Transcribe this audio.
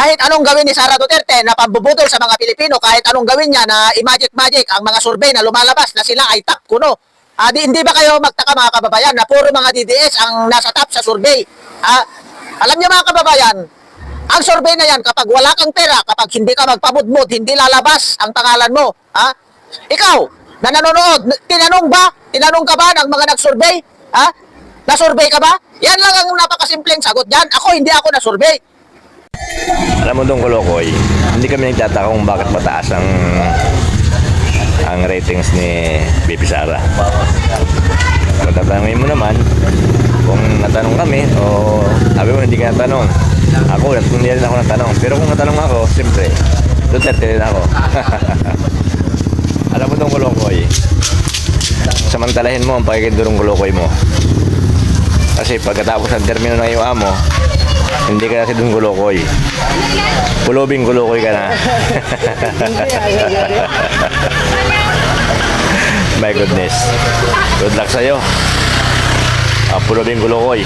kahit anong gawin ni Sara Duterte na pambubutol sa mga Pilipino, kahit anong gawin niya na i-magic ang mga survey na lumalabas na sila ay top kuno. Hindi ba kayo magtaka mga kababayan na puro mga DDS ang nasa top sa survey? Alam niyo mga kababayan, ang survey na yan, kapag wala kang pera, kapag hindi ka magpamudmod, hindi lalabas ang pangalan mo. Ikaw, na nanonood, tinanong ka ba ng mga nag-survey? Na-survey ka ba? Yan lang ang napakasimpleng sagot dyan. Ako, hindi ako na-survey. Alam mo dong Kolokoy, hindi kami nagtataka kung bakit mataas ang ratings ni BP Sara. Kung tatanungin mo naman, kung natanong kami o sabi mo hindi ka natanong, hindi rin ako natanong. Pero kung natanong ako, siyempre, Duterte rin ako. Alam mo dong Kolokoy, samantalahin mo ang pakikindurong Kolokoy mo. Kasi pagkatapos ng termino ng iyong amo, hindi ka kasi dun Kolokoy. Pulubing Kolokoy ka na. My goodness. Good luck sa'yo. Pulubing Kolokoy.